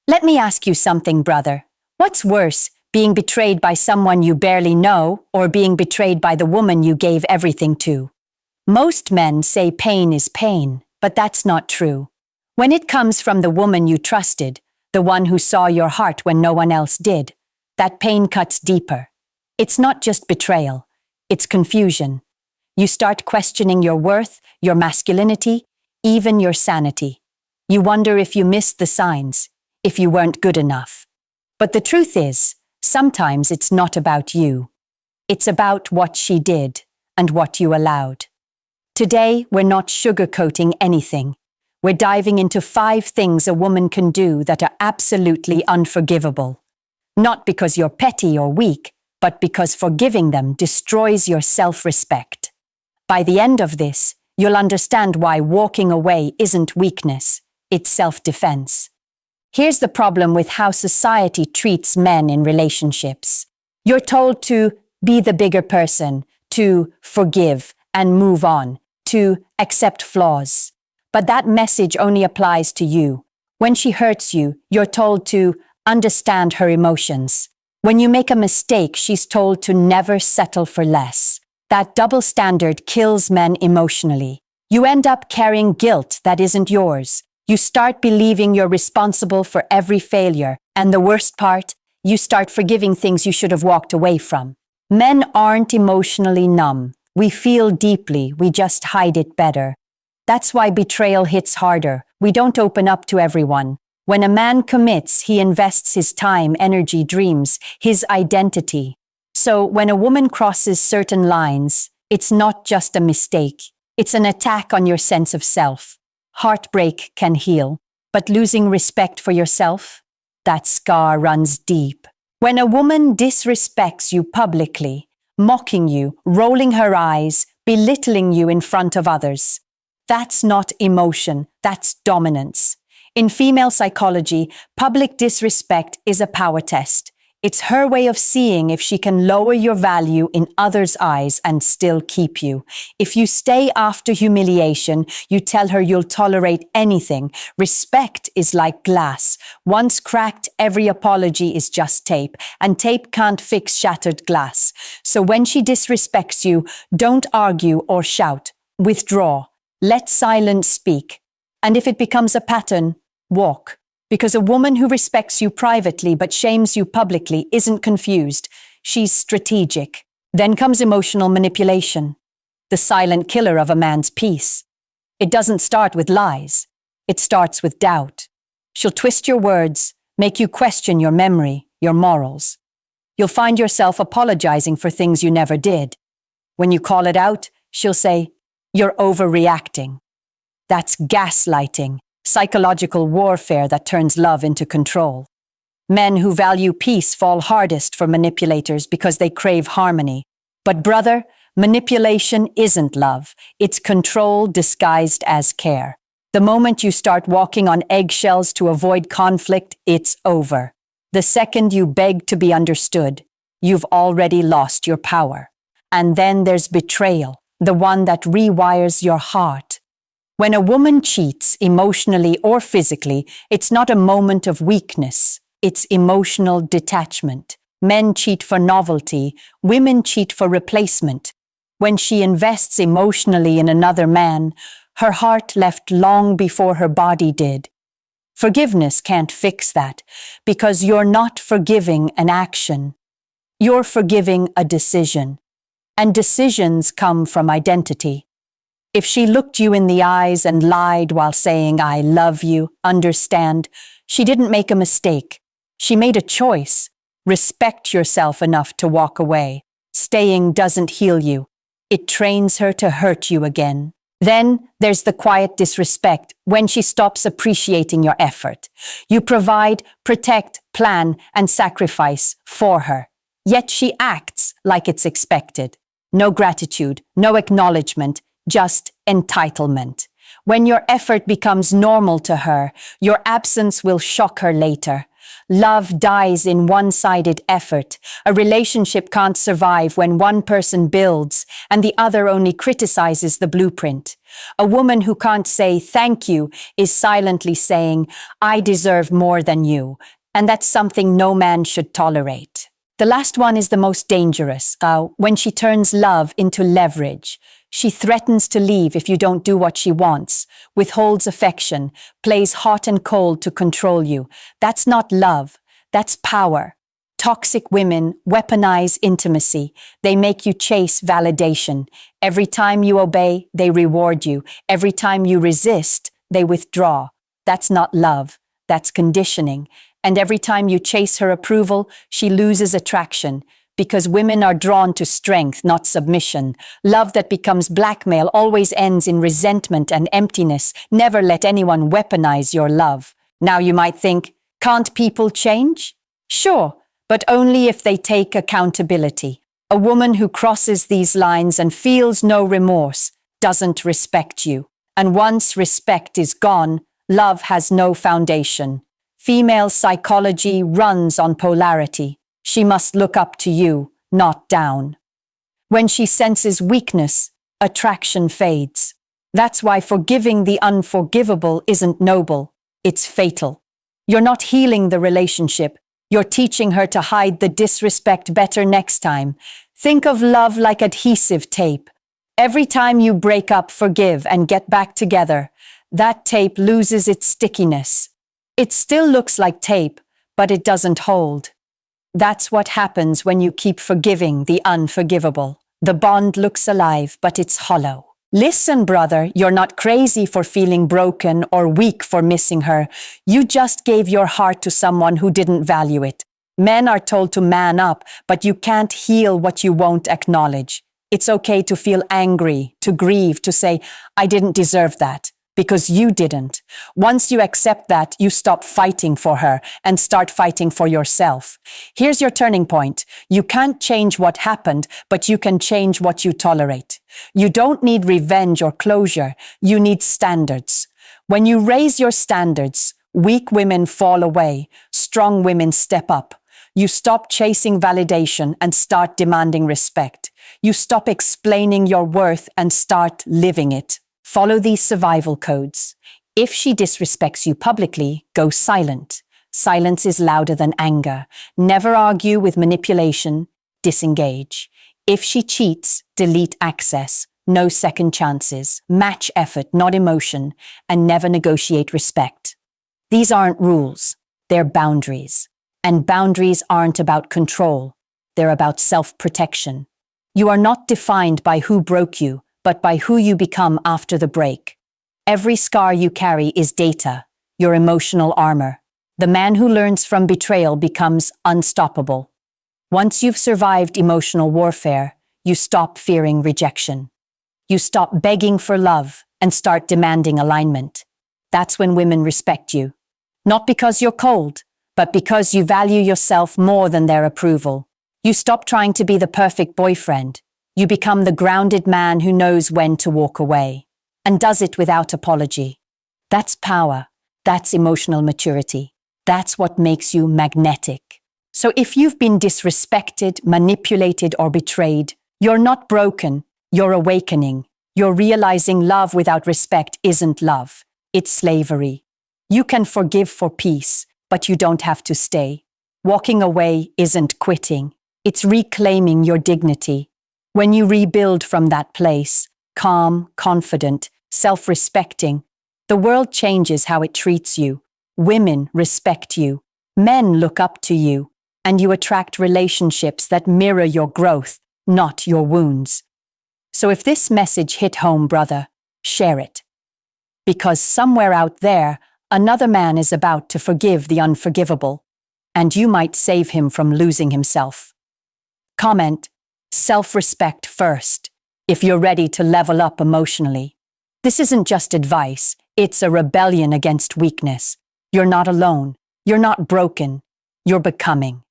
Let me ask you something, brother. What's worse, being betrayed by someone you barely know or being betrayed by the woman you gave everything to? Most men say pain is pain, but that's not true. When it comes from the woman you trusted, the one who saw your heart when no one else did, that pain cuts deeper. It's not just betrayal, it's confusion. You start questioning your worth, your masculinity, even your sanity. You wonder if you missed the signs, if you weren't good enough. But the truth is, sometimes it's not about you. It's about what she did and what you allowed. Today, we're not sugarcoating anything. We're diving into 5 things a woman can do that are absolutely unforgivable. Not because you're petty or weak, but because forgiving them destroys your self-respect. By the end of this, you'll understand why walking away isn't weakness, it's self-defense. Here's the problem with how society treats men in relationships. You're told to be the bigger person, to forgive and move on, to accept flaws. But that message only applies to you. When she hurts you, you're told to understand her emotions. When you make a mistake, she's told to never settle for less. That double standard kills men emotionally. You end up carrying guilt that isn't yours. You start believing you're responsible for every failure. And the worst part, you start forgiving things you should have walked away from. Men aren't emotionally numb. We feel deeply, we just hide it better. That's why betrayal hits harder. We don't open up to everyone. When a man commits, he invests his time, energy, dreams, his identity. So when a woman crosses certain lines, it's not just a mistake. It's an attack on your sense of self. Heartbreak can heal, but losing respect for yourself, that scar runs deep. When a woman disrespects you publicly, mocking you, rolling her eyes, belittling you in front of others, that's not emotion, that's dominance. In female psychology, public disrespect is a power test. It's her way of seeing if she can lower your value in others' eyes and still keep you. If you stay after humiliation, you tell her you'll tolerate anything. Respect is like glass. Once cracked, every apology is just tape, and tape can't fix shattered glass. So when she disrespects you, don't argue or shout. Withdraw. Let silence speak. And if it becomes a pattern, walk. Because a woman who respects you privately but shames you publicly isn't confused. She's strategic. Then comes emotional manipulation, the silent killer of a man's peace. It doesn't start with lies. It starts with doubt. She'll twist your words, make you question your memory, your morals. You'll find yourself apologizing for things you never did. When you call it out, she'll say, "You're overreacting." That's gaslighting, psychological warfare that turns love into control. Men who value peace fall hardest for manipulators because they crave harmony. But brother, manipulation isn't love. It's control disguised as care. The moment you start walking on eggshells to avoid conflict, it's over. The second you beg to be understood, you've already lost your power. And then there's betrayal, the one that rewires your heart. When a woman cheats, emotionally or physically, it's not a moment of weakness. It's emotional detachment. Men cheat for novelty, women cheat for replacement. When she invests emotionally in another man, her heart left long before her body did. Forgiveness can't fix that, because you're not forgiving an action. You're forgiving a decision. And decisions come from identity. If she looked you in the eyes and lied while saying, "I love you, understand," she didn't make a mistake. She made a choice. Respect yourself enough to walk away. Staying doesn't heal you. It trains her to hurt you again. Then there's the quiet disrespect, when she stops appreciating your effort. You provide, protect, plan, and sacrifice for her. Yet she acts like it's expected. No gratitude, no acknowledgement, just entitlement. When your effort becomes normal to her, your absence will shock her later. Love dies in one-sided effort. A relationship can't survive when one person builds and the other only criticizes the blueprint. A woman who can't say thank you is silently saying, I deserve more than you, and that's something no man should tolerate. The last one is the most dangerous, when she turns love into leverage. She threatens to leave if you don't do what she wants, withholds affection, plays hot and cold to control you. That's not love, that's power. Toxic women weaponize intimacy. They make you chase validation. Every time you obey, they reward you. Every time you resist, they withdraw. That's not love, that's conditioning. And every time you chase her approval, she loses attraction. Because women are drawn to strength, not submission. Love that becomes blackmail always ends in resentment and emptiness. Never let anyone weaponize your love. Now you might think, can't people change? Sure, but only if they take accountability. A woman who crosses these lines and feels no remorse doesn't respect you. And once respect is gone, love has no foundation. Female psychology runs on polarity. She must look up to you, not down. When she senses weakness, attraction fades. That's why forgiving the unforgivable isn't noble, it's fatal. You're not healing the relationship, you're teaching her to hide the disrespect better next time. Think of love like adhesive tape. Every time you break up, forgive, and get back together, that tape loses its stickiness. It still looks like tape, but it doesn't hold. That's what happens when you keep forgiving the unforgivable. The bond looks alive, but it's hollow. Listen, brother, you're not crazy for feeling broken or weak for missing her. You just gave your heart to someone who didn't value it. Men are told to man up, but you can't heal what you won't acknowledge. It's okay to feel angry, to grieve, to say, I didn't deserve that. Because you didn't. Once you accept that, you stop fighting for her and start fighting for yourself. Here's your turning point. You can't change what happened, but you can change what you tolerate. You don't need revenge or closure. You need standards. When you raise your standards, weak women fall away. Strong women step up. You stop chasing validation and start demanding respect. You stop explaining your worth and start living it. Follow these survival codes. If she disrespects you publicly, go silent. Silence is louder than anger. Never argue with manipulation. Disengage. If she cheats, delete access. No second chances. Match effort, not emotion. And never negotiate respect. These aren't rules. They're boundaries. And boundaries aren't about control. They're about self-protection. You are not defined by who broke you, but by who you become after the break. Every scar you carry is data, your emotional armor. The man who learns from betrayal becomes unstoppable. Once you've survived emotional warfare, you stop fearing rejection. You stop begging for love and start demanding alignment. That's when women respect you. Not because you're cold, but because you value yourself more than their approval. You stop trying to be the perfect boyfriend. You become the grounded man who knows when to walk away and does it without apology. That's power. That's emotional maturity. That's what makes you magnetic. So if you've been disrespected, manipulated, or betrayed, you're not broken, you're awakening. You're realizing love without respect isn't love. It's slavery. You can forgive for peace, but you don't have to stay. Walking away isn't quitting. It's reclaiming your dignity. When you rebuild from that place, calm, confident, self-respecting, the world changes how it treats you. Women respect you. Men look up to you. And you attract relationships that mirror your growth, not your wounds. So if this message hit home, brother, share it. Because somewhere out there, another man is about to forgive the unforgivable, and you might save him from losing himself. Comment, self-respect first, if you're ready to level up emotionally. This isn't just advice, it's a rebellion against weakness. You're not alone. You're not broken. You're becoming.